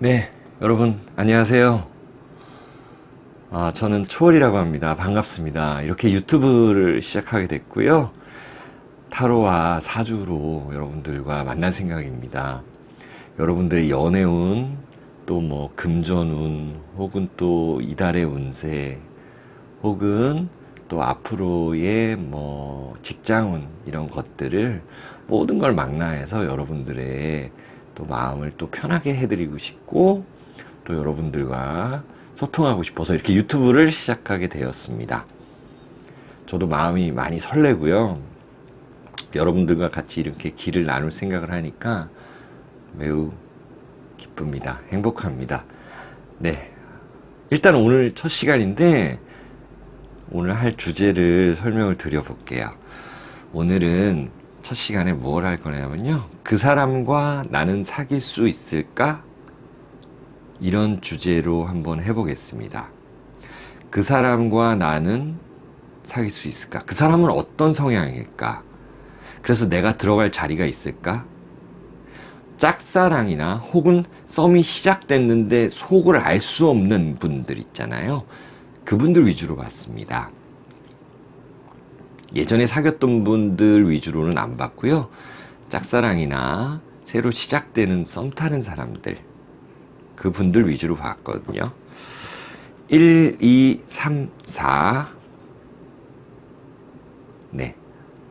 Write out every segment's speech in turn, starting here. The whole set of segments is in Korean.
네, 여러분 안녕하세요. 저는 초월이라고 합니다. 반갑습니다. 이렇게 유튜브를 시작하게 됐고요. 타로와 사주로 여러분들과 만날 생각입니다. 여러분들의 연애운, 또 뭐 금전운, 혹은 또 이달의 운세, 혹은 또 앞으로의 뭐 직장운 이런 것들을 모든 걸 망라해서 여러분들의 또 마음을 또 편하게 해드리고 싶고, 또 여러분들과 소통하고 싶어서 이렇게 유튜브를 시작하게 되었습니다. 저도 마음이 많이 설레고요. 여러분들과 같이 이렇게 길을 나눌 생각을 하니까 매우 기쁩니다. 행복합니다. 네. 일단 오늘 첫 시간인데 오늘 할 주제를 설명을 드려볼게요. 오늘은 첫 시간에 뭘 할 거냐면요. 그 사람과 나는 사귈 수 있을까? 이런 주제로 한번 해보겠습니다. 그 사람과 나는 사귈 수 있을까? 그 사람은 어떤 성향일까? 그래서 내가 들어갈 자리가 있을까? 짝사랑이나 혹은 썸이 시작됐는데 속을 알 수 없는 분들 있잖아요. 그분들 위주로 봤습니다. 예전에 사귀었던 분들 위주로는 안 봤고요. 짝사랑이나 새로 시작되는 썸 타는 사람들, 그분들 위주로 봤거든요. 1, 2, 3, 4. 네.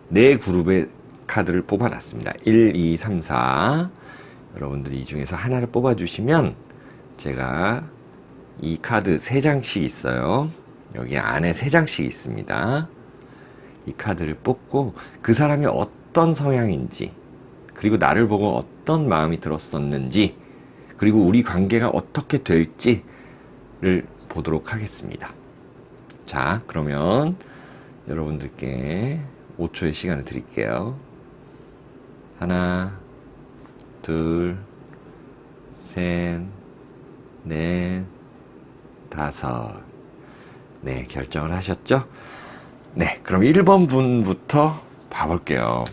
네 그룹의 카드를 뽑아놨습니다. 1, 2, 3, 4. 여러분들이 이 중에서 하나를 뽑아주시면 제가 이 카드 3장씩 있어요. 여기 안에 3장씩 있습니다. 이 카드를 뽑고 그 사람이 어떤 성향인지, 그리고 나를 보고 어떤 마음이 들었었는지, 그리고 우리 관계가 어떻게 될지를 보도록 하겠습니다. 자, 그러면 여러분들께 5초의 시간을 드릴게요. 하나, 둘, 셋, 넷, 다섯. 네, 결정을 하셨죠? 네, 그럼 1번 분부터 봐볼게요.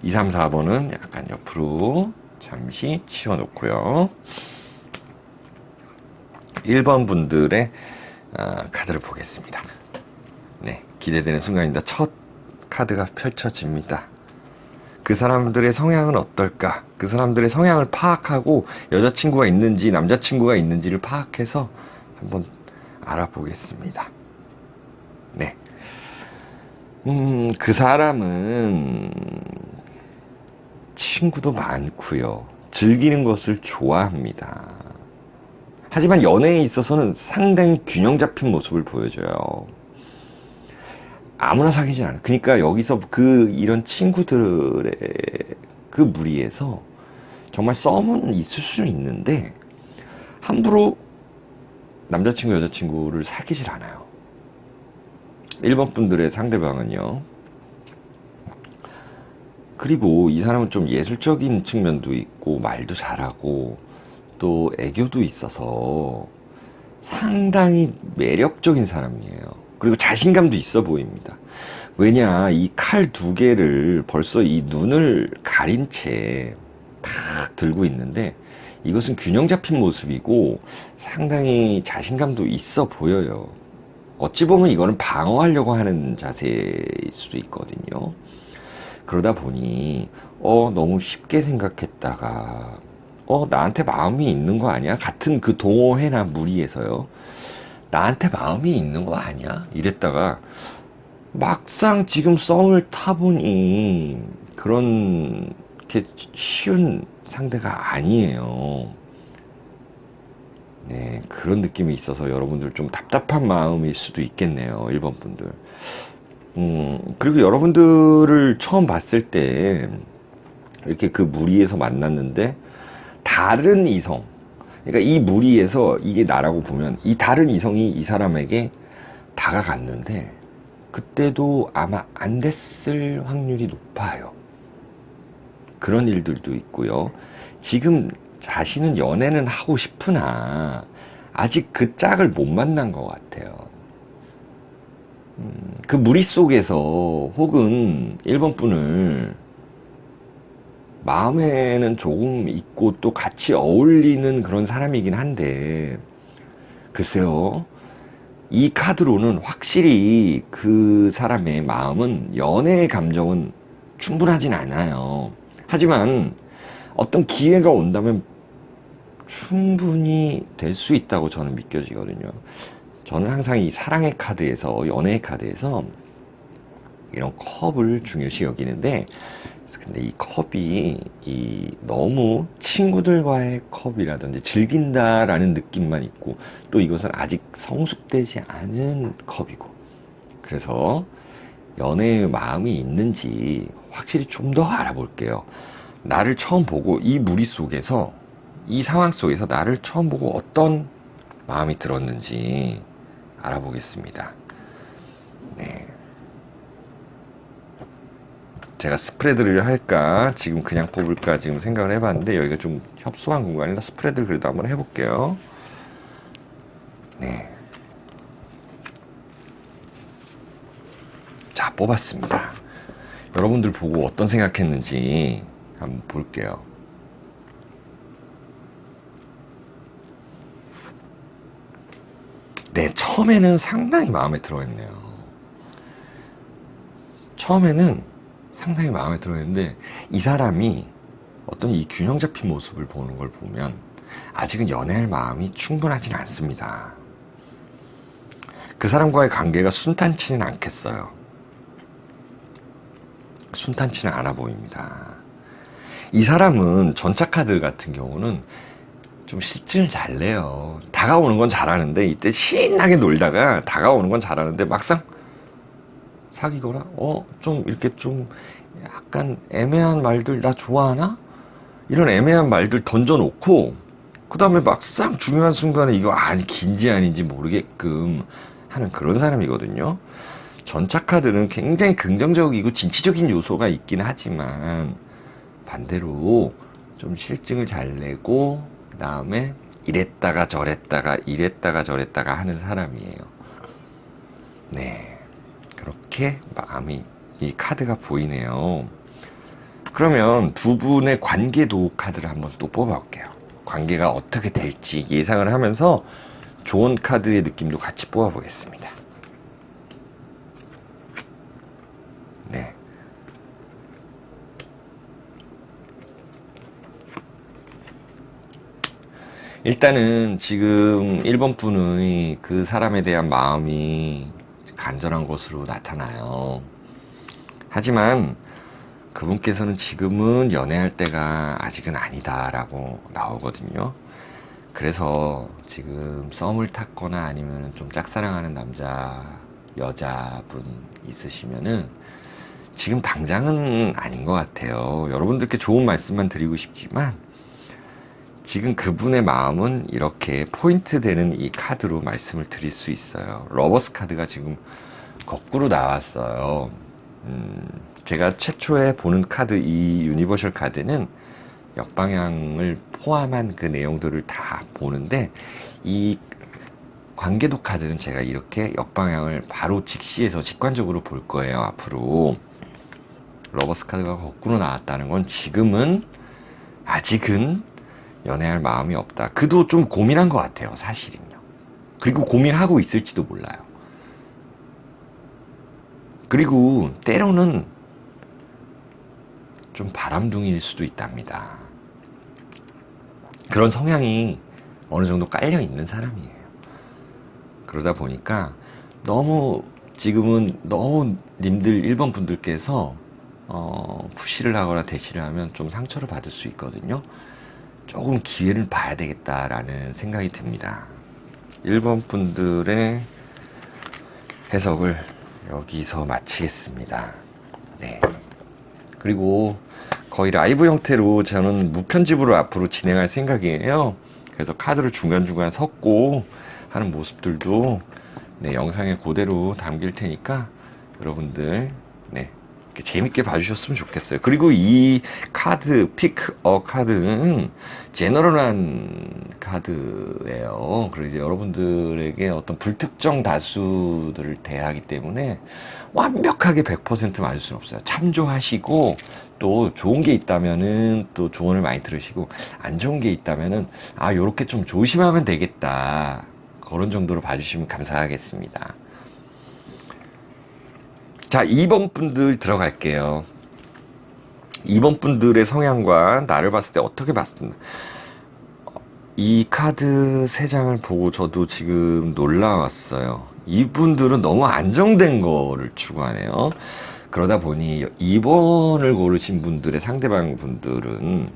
2, 3, 4번은 약간 옆으로 잠시 치워놓고요. 1번 분들의 카드를 보겠습니다. 네, 기대되는 순간입니다. 첫 카드가 펼쳐집니다. 그 사람들의 성향은 어떨까? 그 사람들의 성향을 파악하고 여자친구가 있는지 남자친구가 있는지를 파악해서 한번 알아보겠습니다. 네. 그 사람은 친구도 많고요. 즐기는 것을 좋아합니다. 하지만 연애에 있어서는 상당히 균형 잡힌 모습을 보여줘요. 아무나 사귀진 않아요. 그러니까 여기서 이런 친구들의 그 무리에서 정말 썸은 있을 수는 있는데 함부로 남자친구 여자친구를 사귀질 않아요. 1번 분들의 상대방은요. 그리고 이 사람은 좀 예술적인 측면도 있고 말도 잘하고 또 애교도 있어서 상당히 매력적인 사람이에요. 그리고 자신감도 있어 보입니다. 왜냐, 이 칼 2개를 벌써 이 눈을 가린 채 탁 들고 있는데 이것은 균형 잡힌 모습이고 상당히 자신감도 있어 보여요. 어찌 보면 이거는 방어하려고 하는 자세일 수도 있거든요. 그러다 보니 너무 쉽게 생각했다가 나한테 마음이 있는 거 아니야? 같은 그 동호회나 무리에서요. 나한테 마음이 있는 거 아니야? 이랬다가 막상 지금 썸을 타보니 그렇게 쉬운 상대가 아니에요. 네, 그런 느낌이 있어서 여러분들 좀 답답한 마음일 수도 있겠네요. 1번 분들. 그리고 여러분들을 처음 봤을 때 이렇게 그 무리에서 만났는데 다른 이성, 그러니까 이 무리에서 이게 나라고 보면 이 다른 이성이 이 사람에게 다가갔는데 그때도 아마 안 됐을 확률이 높아요. 그런 일들도 있고요. 지금 자신은 연애는 하고 싶으나 아직 그 짝을 못 만난 것 같아요. 그 무리 속에서 혹은 1번 분을 마음에는 조금 있고 또 같이 어울리는 그런 사람이긴 한데, 글쎄요. 이 카드로는 확실히 그 사람의 마음은 연애의 감정은 충분하진 않아요. 하지만 어떤 기회가 온다면 충분히 될 수 있다고 저는 믿겨지거든요. 저는 항상 이 사랑의 카드에서, 연애의 카드에서 이런 컵을 중요시 여기는데, 근데 이 컵이 너무 친구들과의 컵이라든지 즐긴다라는 느낌만 있고, 또 이것은 아직 성숙되지 않은 컵이고, 그래서 연애의 마음이 있는지 확실히 좀 더 알아볼게요. 나를 처음 보고 이 무리 속에서, 이 상황 속에서 나를 처음 보고 어떤 마음이 들었는지 알아보겠습니다. 네. 제가 스프레드를 할까, 지금 그냥 뽑을까 지금 생각을 해봤는데, 여기가 좀 협소한 공간이라 스프레드를 그래도 한번 해볼게요. 네. 자, 뽑았습니다. 여러분들 보고 어떤 생각했는지 한번 볼게요. 네, 처음에는 상당히 마음에 들어했네요. 처음에는 상당히 마음에 들어했는데, 이 사람이 어떤 이 균형 잡힌 모습을 보는 걸 보면 아직은 연애할 마음이 충분하진 않습니다. 그 사람과의 관계가 순탄치는 않겠어요. 순탄치는 않아 보입니다. 이 사람은 전차카드 같은 경우는 좀 실증을 잘 내요. 다가오는 건 잘하는데, 이때 신나게 놀다가 다가오는 건 잘하는데 막상 사귀거나 좀 이렇게 좀 약간 애매한 말들, 나 좋아하나? 이런 애매한 말들 던져놓고 그 다음에 막상 중요한 순간에 이거 긴지 아닌지 모르게끔 하는 그런 사람이거든요. 전차카드는 굉장히 긍정적이고 진취적인 요소가 있긴 하지만 반대로 좀 실증을 잘 내고, 그 다음에 이랬다가 저랬다가 하는 사람이에요. 네. 그렇게 마음이, 이 카드가 보이네요. 그러면 두 분의 관계도 카드를 한번 또 뽑아볼게요. 관계가 어떻게 될지 예상을 하면서 좋은 카드의 느낌도 같이 뽑아보겠습니다. 네. 일단은 지금 1번 분의 그 사람에 대한 마음이 간절한 것으로 나타나요. 하지만 그분께서는 지금은 연애할 때가 아직은 아니다라고 나오거든요. 그래서 지금 썸을 탔거나 아니면 좀 짝사랑하는 남자, 여자분 있으시면은 지금 당장은 아닌 것 같아요. 여러분들께 좋은 말씀만 드리고 싶지만 지금 그분의 마음은 이렇게 포인트 되는 이 카드로 말씀을 드릴 수 있어요. 러버스 카드가 지금 거꾸로 나왔어요. 제가 최초에 보는 카드, 이 유니버셜 카드는 역방향을 포함한 그 내용들을 다 보는데, 이 관계도 카드는 제가 이렇게 역방향을 바로 직시해서 직관적으로 볼 거예요, 앞으로. 러버스 카드가 거꾸로 나왔다는 건 지금은, 아직은 연애할 마음이 없다. 그도 좀 고민한 것 같아요, 사실은요. 그리고 고민하고 있을지도 몰라요. 그리고 때로는 좀 바람둥이일 수도 있답니다. 그런 성향이 어느 정도 깔려 있는 사람이에요. 그러다 보니까 지금은 너무 님들 1번 분들께서 푸시를 하거나 대시를 하면 좀 상처를 받을 수 있거든요. 조금 기회를 봐야 되겠다라는 생각이 듭니다. 1번 분들의 해석을 여기서 마치겠습니다. 네. 그리고 거의 라이브 형태로 저는 무편집으로 앞으로 진행할 생각이에요. 그래서 카드를 중간중간 섞고 하는 모습들도 네, 영상에 그대로 담길 테니까 여러분들 네, 재밌게 봐주셨으면 좋겠어요. 그리고 이 카드, 픽어 카드는 제너럴한 카드예요. 그리고 이제 여러분들에게 어떤 불특정 다수들을 대하기 때문에 완벽하게 100% 맞을 수는 없어요. 참조하시고, 또 좋은 게 있다면은 또 조언을 많이 들으시고, 안 좋은 게 있다면은 요렇게 좀 조심하면 되겠다, 그런 정도로 봐주시면 감사하겠습니다. 자, 2번 분들 들어갈게요. 2번 분들의 성향과 나를 봤을 때 어떻게 봤습니다. 이 카드 3장을 보고 저도 지금 놀라웠어요. 이분들은 너무 안정된 거를 추구하네요. 그러다 보니 2번을 고르신 분들의 상대방 분들은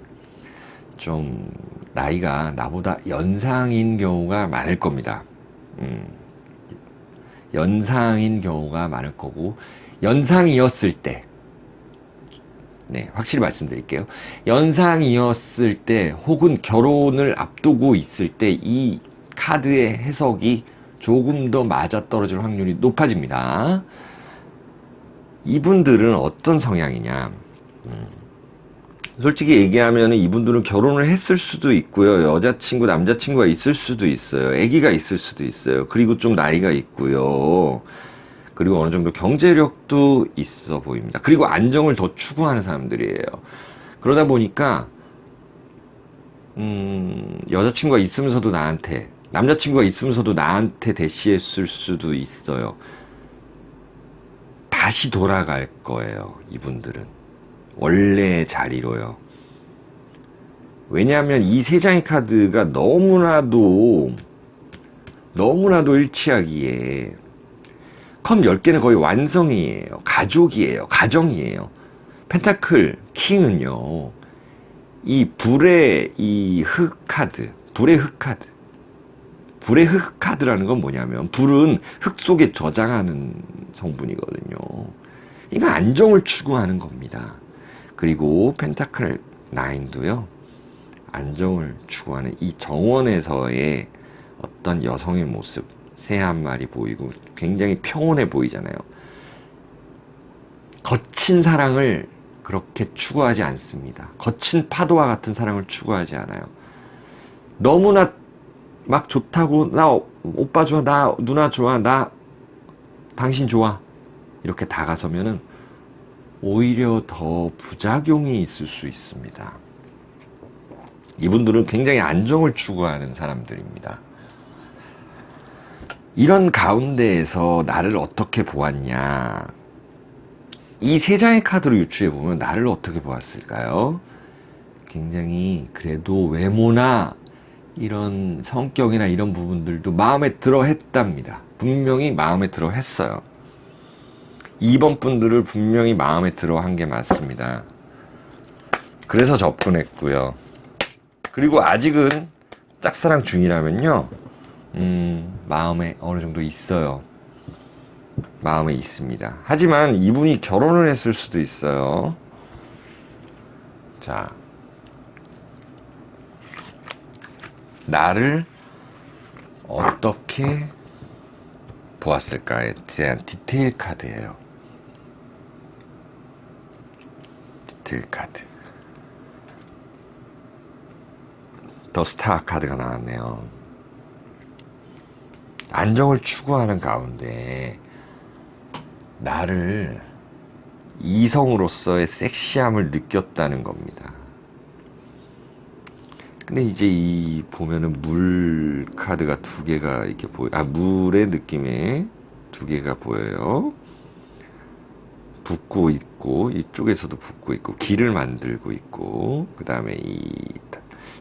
좀 나이가 나보다 연상인 경우가 많을 겁니다. 연상인 경우가 많을 거고, 연상이었을 때, 네, 확실히 말씀드릴게요. 연상이었을 때, 혹은 결혼을 앞두고 있을 때, 이 카드의 해석이 조금 더 맞아떨어질 확률이 높아집니다. 이분들은 어떤 성향이냐. 솔직히 얘기하면 이분들은 결혼을 했을 수도 있고요. 여자친구, 남자친구가 있을 수도 있어요. 아기가 있을 수도 있어요. 그리고 좀 나이가 있고요. 그리고 어느 정도 경제력도 있어 보입니다. 그리고 안정을 더 추구하는 사람들이에요. 그러다 보니까 여자친구가 있으면서도 나한테, 남자친구가 있으면서도 나한테 대시했을 수도 있어요. 다시 돌아갈 거예요, 이분들은. 원래 자리로요. 왜냐하면 이 3장의 카드가 너무나도 일치하기에, 컵 10개는 거의 완성이에요. 가족이에요. 가정이에요. 펜타클 킹은요, 이 불의 이 흑 카드, 불의 흑 카드. 불의 흑 카드라는 건 뭐냐면, 불은 흙 속에 저장하는 성분이거든요. 이건 안정을 추구하는 겁니다. 그리고 펜타클 9도요, 안정을 추구하는 이 정원에서의 어떤 여성의 모습, 새 한 마리 보이고 굉장히 평온해 보이잖아요. 거친 사랑을 그렇게 추구하지 않습니다. 거친 파도와 같은 사랑을 추구하지 않아요. 너무나 막 좋다고, 나 오빠 좋아, 나 누나 좋아, 나 당신 좋아, 이렇게 다가서면은 오히려 더 부작용이 있을 수 있습니다. 이분들은 굉장히 안정을 추구하는 사람들입니다. 이런 가운데에서 나를 어떻게 보았냐, 이 3장의 카드로 유추해보면 나를 어떻게 보았을까요? 굉장히 그래도 외모나 이런 성격이나 이런 부분들도 마음에 들어 했답니다. 분명히 마음에 들어 했어요. 2번 분들을 분명히 마음에 들어 한 게 맞습니다. 그래서 접근했고요. 그리고 아직은 짝사랑 중이라면요, 마음에 어느 정도 있어요. 마음에 있습니다. 하지만 이분이 결혼을 했을 수도 있어요. 자, 나를 어떻게 보았을까에 대한 디테일 카드예요. 디테일 카드. 더 스타 카드가 나왔네요. 안정을 추구하는 가운데 나를 이성으로서의 섹시함을 느꼈다는 겁니다. 근데 이제 이 보면은 물 카드가 2개가 이렇게 물의 느낌의 2개가 보여요. 붓고 있고, 이쪽에서도 붓고 있고, 길을 만들고 있고, 그 다음에 이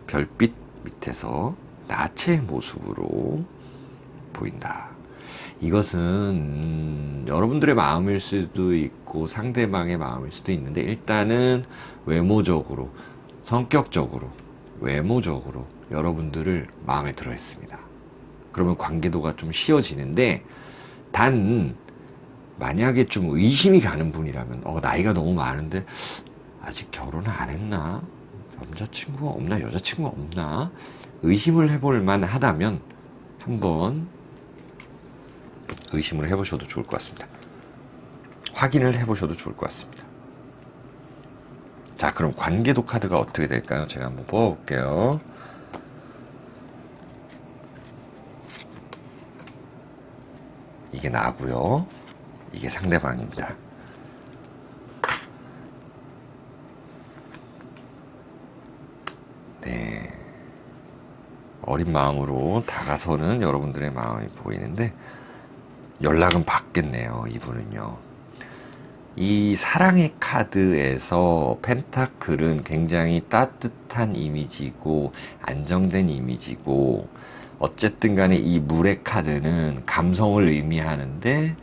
별빛 밑에서 나체의 모습으로 보인다. 이것은 여러분들의 마음일 수도 있고 상대방의 마음일 수도 있는데, 일단은 외모적으로, 성격적으로, 외모적으로 여러분들을 마음에 들어 했습니다. 그러면 관계도가 좀 쉬워지는데, 단 만약에 좀 의심이 가는 분이라면, 나이가 너무 많은데 아직 결혼 안 했나? 남자친구가 없나? 여자친구가 없나? 의심을 해볼 만하다면 한번 의심을 해보셔도 좋을 것 같습니다. 확인을 해보셔도 좋을 것 같습니다. 자, 그럼 관계도 카드가 어떻게 될까요? 제가 한번 뽑아볼게요. 이게 나고요. 이게 상대방입니다. 네. 어린 마음으로 다가서는 여러분들의 마음이 보이는데 연락은 받겠네요. 이분은요. 이 사랑의 카드에서 펜타클은 굉장히 따뜻한 이미지고 안정된 이미지고 어쨌든 간에 이 물의 카드는 감성을 의미하는데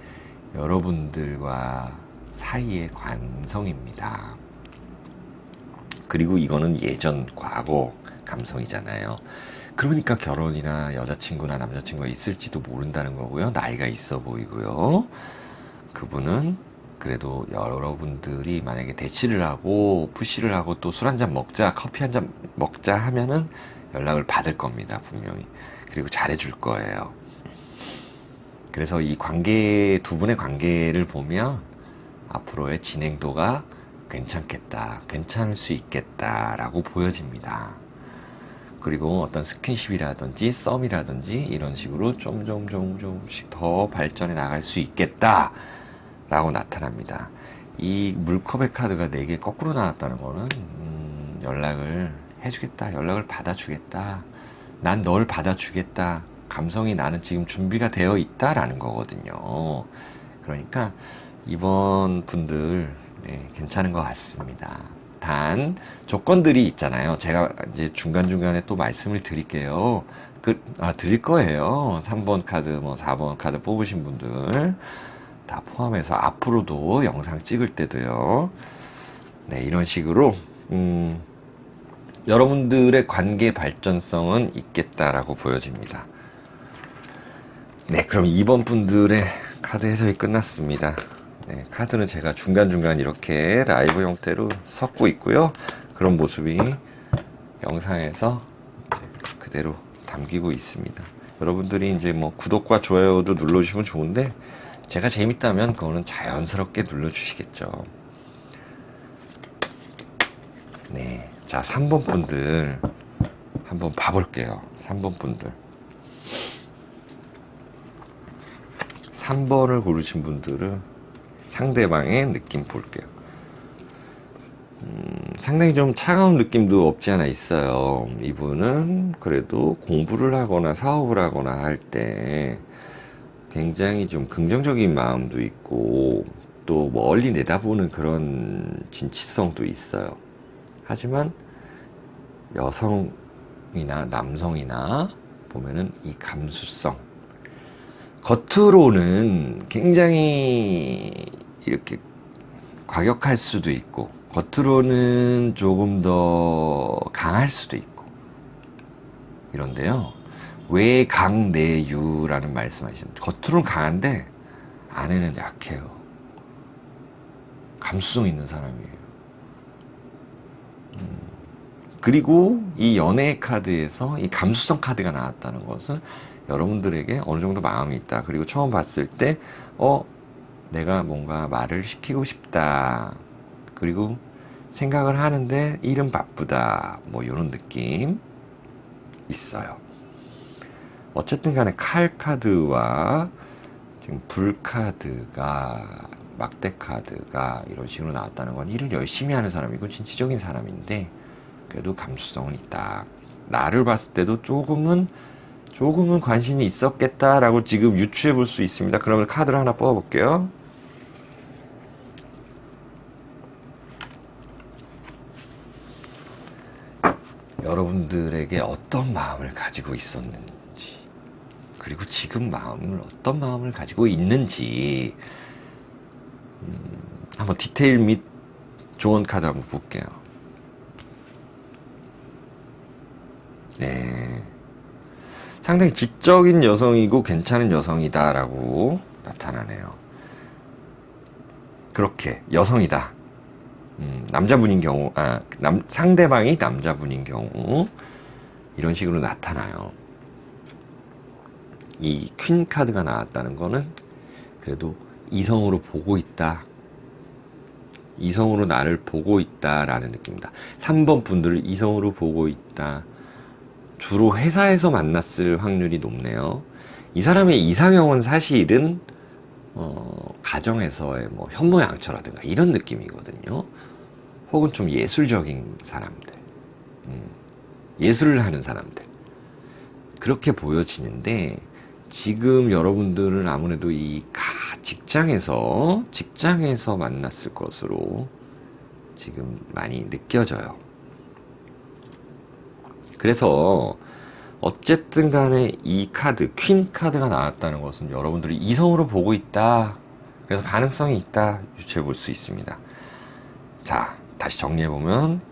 여러분들과 사이의 감성입니다. 그리고 이거는 예전 과거 감성이잖아요. 그러니까 결혼이나 여자친구나 남자친구가 있을지도 모른다는 거고요. 나이가 있어 보이고요. 그분은 그래도 여러분들이 만약에 대치를 하고 푸시를 하고 또 술 한잔 먹자, 커피 한잔 먹자 하면은 연락을 받을 겁니다. 분명히. 그리고 잘해줄 거예요. 그래서 이 관계, 두 분의 관계를 보면 앞으로의 진행도가 괜찮겠다, 괜찮을 수 있겠다라고 보여집니다. 그리고 어떤 스킨십이라든지 썸이라든지 이런 식으로 조금씩 더 발전해 나갈 수 있겠다 라고 나타납니다. 이 물컵의 카드가 4개 거꾸로 나왔다는 거는 연락을 해주겠다, 연락을 받아주겠다, 난 널 받아주겠다, 감성이 나는 지금 준비가 되어 있다 라는 거거든요. 그러니까 이번 분들 괜찮은 것 같습니다. 단 조건들이 있잖아요. 제가 이제 중간중간에 또 말씀을 드릴게요. 드릴 거예요. 3번 카드, 뭐 4번 카드 뽑으신 분들 다 포함해서 앞으로도 영상 찍을 때도요. 네, 이런 식으로 여러분들의 관계 발전성은 있겠다라고 보여집니다. 네, 그럼 2번 분들의 카드 해석이 끝났습니다. 네, 카드는 제가 중간중간 이렇게 라이브 형태로 섞고 있고요. 그런 모습이 영상에서 그대로 담기고 있습니다. 여러분들이 이제 뭐 구독과 좋아요도 눌러주시면 좋은데 제가 재밌다면 그거는 자연스럽게 눌러주시겠죠. 네, 자 3번 분들 한번 봐볼게요. 3번 분들 3번을 고르신 분들은 상대방의 느낌 볼게요. 상당히 좀 차가운 느낌도 없지 않아 있어요. 이분은 그래도 공부를 하거나 사업을 하거나 할 때 굉장히 좀 긍정적인 마음도 있고 또 멀리 내다보는 그런 진취성도 있어요. 하지만 여성이나 남성이나 보면은 이 감수성, 겉으로는 굉장히 이렇게 과격할 수도 있고 겉으로는 조금 더 강할 수도 있고 이런데요. 외강내유라는 말씀하시는, 겉으로는 강한데 안에는 약해요. 감수성 있는 사람이에요. 그리고 이 연애 카드에서 이 감수성 카드가 나왔다는 것은 여러분들에게 어느 정도 마음이 있다. 그리고 처음 봤을 때 내가 뭔가 말을 시키고 싶다. 그리고 생각을 하는데 일은 바쁘다. 뭐 이런 느낌 있어요. 어쨌든 간에 칼 카드와 지금 불 카드가, 막대 카드가 이런 식으로 나왔다는 건 일을 열심히 하는 사람이고 진취적인 사람인데 그래도 감수성은 있다. 나를 봤을 때도 조금은 관심이 있었겠다라고 지금 유추해 볼 수 있습니다. 그러면 카드를 하나 뽑아 볼게요. 여러분들에게 어떤 마음을 가지고 있었는지, 그리고 지금 어떤 마음을 가지고 있는지 한번 디테일 및 좋은 카드 한번 볼게요. 네, 상당히 지적인 여성이고 괜찮은 여성이다라고 나타나네요. 그렇게 여성이다. 남자분인 경우, 상대방이 남자분인 경우 이런 식으로 나타나요. 이 퀸 카드가 나왔다는 거는 그래도 이성으로 보고 있다. 이성으로 나를 보고 있다라는 느낌입니다. 3번 분들을 이성으로 보고 있다. 주로 회사에서 만났을 확률이 높네요. 이 사람의 이상형은 사실은 가정에서의 뭐 현모양처라든가 이런 느낌이거든요. 혹은 좀 예술적인 사람들, 예술을 하는 사람들, 그렇게 보여지는데, 지금 여러분들은 아무래도 이 직장에서 만났을 것으로 지금 많이 느껴져요. 그래서 어쨌든 간에 이 카드, 퀸 카드가 나왔다는 것은 여러분들이 이성으로 보고 있다. 그래서 가능성이 있다. 유추해 볼 수 있습니다. 자, 다시 정리해보면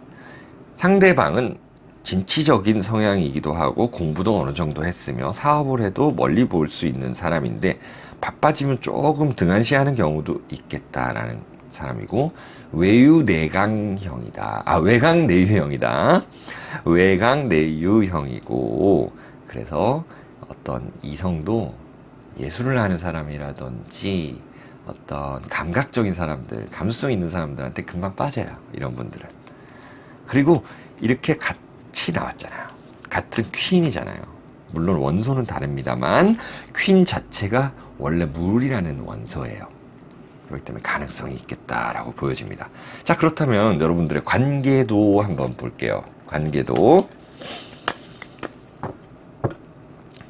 상대방은 진취적인 성향이기도 하고 공부도 어느 정도 했으며 사업을 해도 멀리 볼 수 있는 사람인데 바빠지면 조금 등한시하는 경우도 있겠다라는 사람이고, 외강 내유형이다. 외강 내유형이고, 그래서 어떤 이성도 예술을 하는 사람이라든지 어떤 감각적인 사람들, 감수성 있는 사람들한테 금방 빠져요. 이런 분들은. 그리고 이렇게 같이 나왔잖아요. 같은 퀸이잖아요. 물론 원소는 다릅니다만 퀸 자체가 원래 물이라는 원소예요. 그렇기 때문에 가능성이 있겠다라고 보여집니다. 자, 그렇다면 여러분들의 관계도 한번 볼게요. 관계도.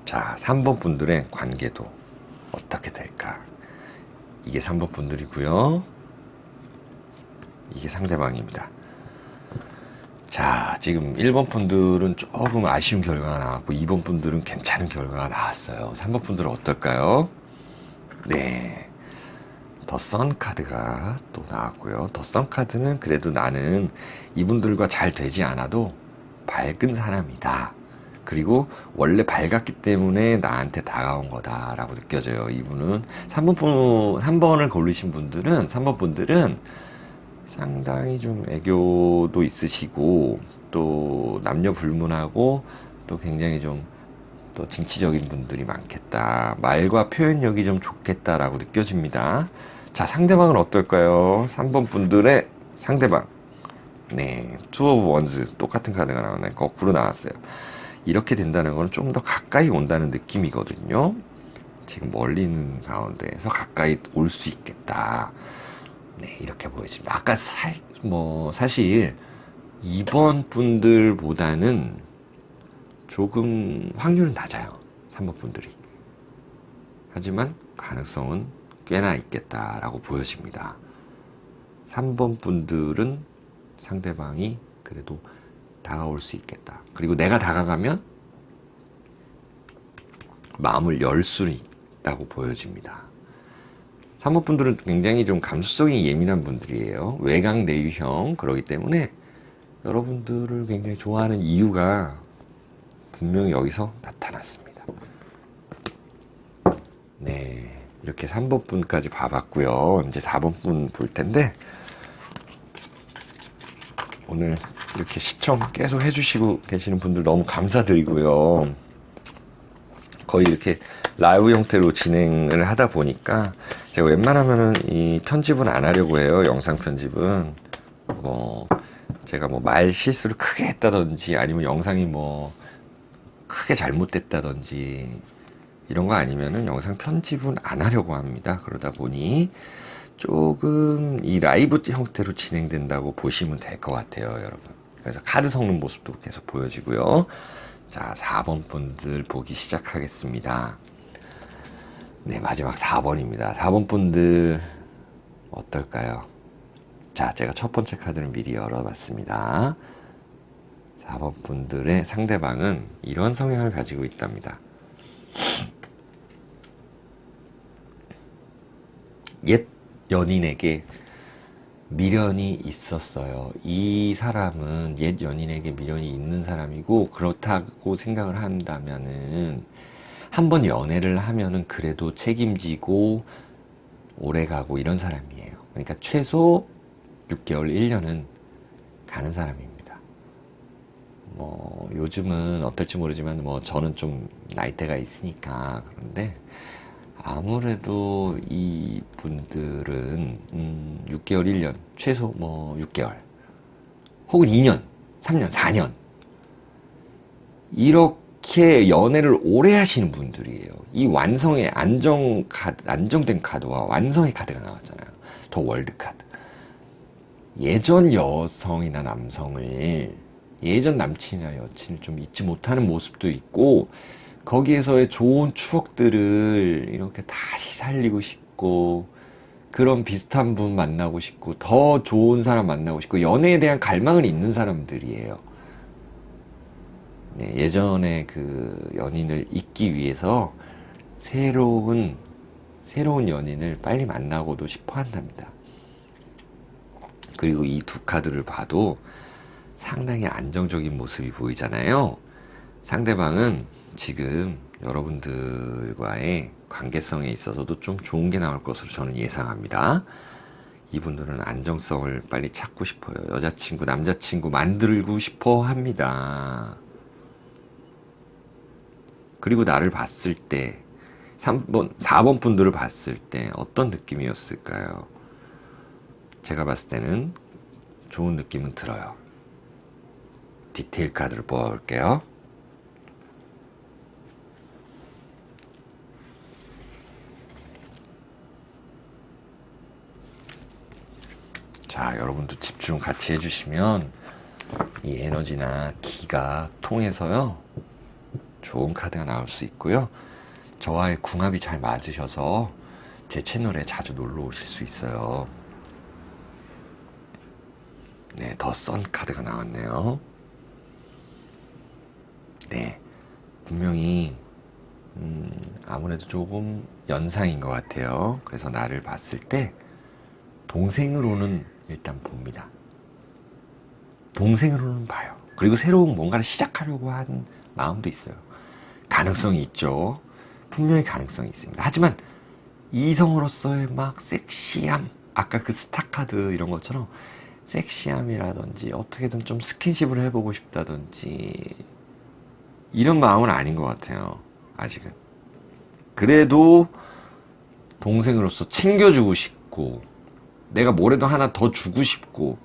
자, 3번 분들의 관계도 어떻게 될까? 이게 3번 분들이고요. 이게 상대방입니다. 자, 지금 1번 분들은 조금 아쉬운 결과가 나왔고 2번 분들은 괜찮은 결과가 나왔어요. 3번 분들은 어떨까요? 네, 더 선 카드가 또 나왔고요. 더 선 카드는 그래도 나는 이분들과 잘 되지 않아도 밝은 사람이다. 그리고 원래 밝았기 때문에 나한테 다가온 거다라고 느껴져요. 이분은 3번을 고르신 분들은, 3번 분들은 상당히 좀 애교도 있으시고 또 남녀 불문하고 또 굉장히 좀 또 진취적인 분들이 많겠다. 말과 표현력이 좀 좋겠다라고 느껴집니다. 자, 상대방은 어떨까요? 3번 분들의 상대방. 네, 투 오브 원즈 똑같은 카드가 나왔네. 거꾸로 나왔어요. 이렇게 된다는 건 좀 더 가까이 온다는 느낌이거든요. 지금 멀리 있는 가운데에서 가까이 올 수 있겠다. 네, 이렇게 보여집니다. 아까 사실 2번 분들보다는 조금 확률은 낮아요. 3번 분들이. 하지만 가능성은 꽤나 있겠다라고 보여집니다. 3번 분들은 상대방이 그래도 다가올 수 있겠다. 그리고 내가 다가가면 마음을 열 수 있다고 보여집니다. 3번 분들은 굉장히 좀 감수성이 예민한 분들이에요. 외강 내유형. 그러기 때문에 여러분들을 굉장히 좋아하는 이유가 분명히 여기서 나타났습니다. 네, 이렇게 3번 분까지 봐봤고요. 이제 4번 분 볼 텐데, 오늘 이렇게 시청 계속 해주시고 계시는 분들 너무 감사드리고요. 거의 이렇게 라이브 형태로 진행을 하다 보니까 제가 웬만하면은 이 편집은 안 하려고 해요. 영상 편집은 제가 말 실수를 크게 했다든지 아니면 영상이 크게 잘못됐다든지 이런 거 아니면은 영상 편집은 안 하려고 합니다. 그러다 보니 조금 이 라이브 형태로 진행된다고 보시면 될 것 같아요, 여러분. 그래서 카드 섞는 모습도 계속 보여지고요. 자, 4번 분들 보기 시작하겠습니다. 네, 마지막 4번입니다. 4번 분들 어떨까요? 자, 제가 첫 번째 카드를 미리 열어봤습니다. 4번 분들의 상대방은 이런 성향을 가지고 있답니다. 옛 연인에게 미련이 있었어요. 이 사람은 옛 연인에게 미련이 있는 사람이고, 그렇다고 생각을 한다면은 한번 연애를 하면은 그래도 책임지고 오래가고 이런 사람이에요. 그러니까 최소 6개월, 1년은 가는 사람입니다. 요즘은 어떨지 모르지만 저는 좀 나이대가 있으니까 그런데 아무래도 이 분들은 6개월, 1년, 최소 뭐 6개월, 혹은 2년, 3년, 4년 이렇게 연애를 오래 하시는 분들이에요. 이 완성의 안정된 카드와 완성의 카드가 나왔잖아요. 더 월드 카드. 예전 여성이나 남성을, 예전 남친이나 여친을 좀 잊지 못하는 모습도 있고, 거기에서의 좋은 추억들을 이렇게 다시 살리고 싶고, 그런 비슷한 분 만나고 싶고, 더 좋은 사람 만나고 싶고, 연애에 대한 갈망을 있는 사람들이에요. 네, 예전에 그 연인을 잊기 위해서 새로운 연인을 빨리 만나고도 싶어 한답니다. 그리고 이 두 카드를 봐도 상당히 안정적인 모습이 보이잖아요. 상대방은 지금 여러분들과의 관계성에 있어서도 좀 좋은 게 나올 것으로 저는 예상합니다. 이분들은 안정성을 빨리 찾고 싶어요. 여자친구, 남자친구 만들고 싶어 합니다. 그리고 나를 봤을 때 4번 분들을 봤을 때 어떤 느낌이었을까요? 제가 봤을 때는 좋은 느낌은 들어요. 디테일 카드를 뽑아볼게요. 자, 여러분도 집중 같이 해주시면 이 에너지나 기가 통해서요, 좋은 카드가 나올 수 있고요. 저와의 궁합이 잘 맞으셔서 제 채널에 자주 놀러 오실 수 있어요. 네, 더 선 카드가 나왔네요. 네, 분명히 아무래도 조금 연상인 것 같아요. 그래서 나를 봤을 때 동생으로는 일단 봅니다. 동생으로는 봐요. 그리고 새로운 뭔가를 시작하려고 하는 마음도 있어요. 가능성이 있죠. 분명히 가능성이 있습니다. 하지만 이성으로서의 막 섹시함, 아까 그 스타카드 이런 것처럼 섹시함이라든지 어떻게든 좀 스킨십을 해보고 싶다든지 이런 마음은 아닌 것 같아요. 아직은. 그래도 동생으로서 챙겨주고 싶고, 내가 뭐래도 하나 더 주고 싶고,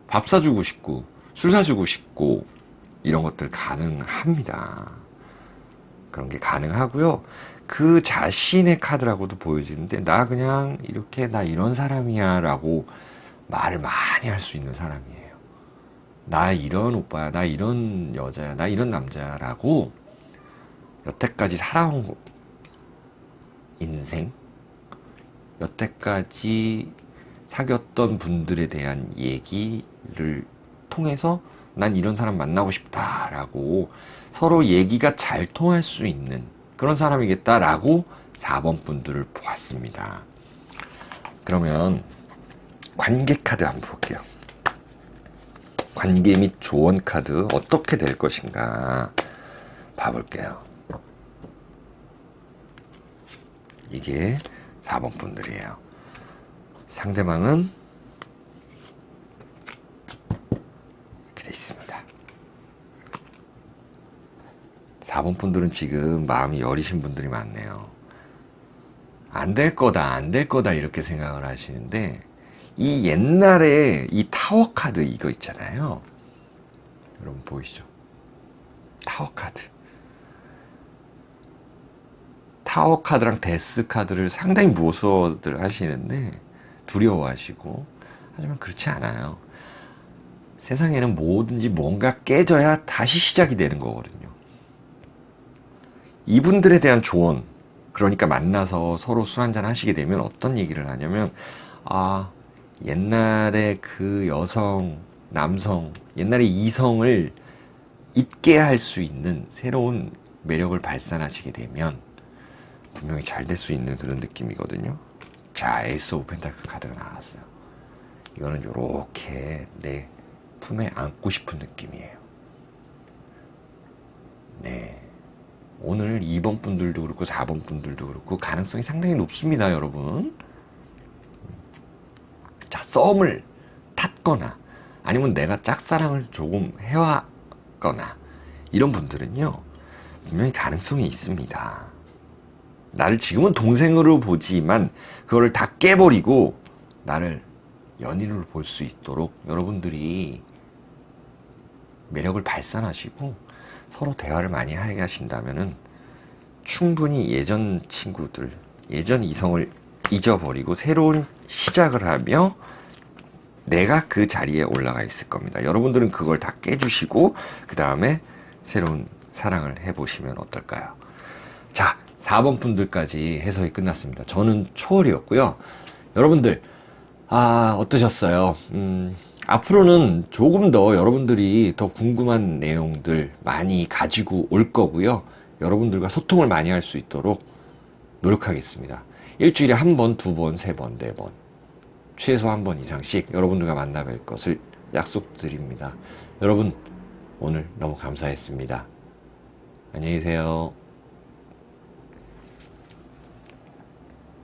밥 사주고 싶고, 술 사주고 싶고, 이런 것들 가능합니다. 그런 게 가능하고요. 그 자신의 카드라고도 보여지는데, 나 그냥 이렇게 나 이런 사람이야 라고 말을 많이 할 수 있는 사람이에요. 나 이런 오빠야, 나 이런 여자야, 나 이런 남자야 라고 여태까지 살아온 인생, 여태까지 사귀었던 분들에 대한 얘기를 통해서 난 이런 사람 만나고 싶다라고 서로 얘기가 잘 통할 수 있는 그런 사람이겠다라고 4번 분들을 보았습니다. 그러면 관계 카드 한번 볼게요. 관계 및 조언 카드 어떻게 될 것인가 봐볼게요. 이게 4번 분들이에요. 상대방은 이렇게 돼 있습니다. 4번 분들은 지금 마음이 여리신 분들이 많네요. 안 될 거다, 안 될 거다 이렇게 생각을 하시는데, 이 옛날에 이 타워 카드 이거 있잖아요. 여러분 보이시죠? 타워 카드. 타워 카드랑 데스 카드를 상당히 무서워들 하시는데, 두려워하시고, 하지만 그렇지 않아요. 세상에는 뭐든지 뭔가 깨져야 다시 시작이 되는 거거든요. 이분들에 대한 조언, 그러니까 만나서 서로 술 한잔 하시게 되면 어떤 얘기를 하냐면, 아, 옛날에 그 여성, 남성, 옛날에 이성을 잊게 할 수 있는 새로운 매력을 발산하시게 되면 분명히 잘 될 수 있는 그런 느낌이거든요. 자, 에이스 오브 펜타클 카드가 나왔어요. 이거는 요렇게 내 품에 안고 싶은 느낌이에요. 네. 오늘 2번 분들도 그렇고 4번 분들도 그렇고 가능성이 상당히 높습니다, 여러분. 자, 썸을 탔거나 아니면 내가 짝사랑을 조금 해왔거나 이런 분들은요, 분명히 가능성이 있습니다. 나를 지금은 동생으로 보지만 그거를 다 깨버리고 나를 연인으로 볼 수 있도록 여러분들이 매력을 발산하시고 서로 대화를 많이 하게 하신다면은 충분히 예전 친구들, 예전 이성을 잊어버리고 새로운 시작을 하며 내가 그 자리에 올라가 있을 겁니다. 여러분들은 그걸 다 깨주시고 그 다음에 새로운 사랑을 해보시면 어떨까요? 자, 4번 분들까지 해석이 끝났습니다. 저는 초월이었고요. 여러분들, 어떠셨어요? 앞으로는 조금 더 여러분들이 더 궁금한 내용들 많이 가지고 올 거고요. 여러분들과 소통을 많이 할 수 있도록 노력하겠습니다. 일주일에 한 번, 두 번, 세 번, 네 번. 최소 한 번 이상씩 여러분들과 만나뵐 것을 약속드립니다. 여러분, 오늘 너무 감사했습니다. 안녕히 계세요.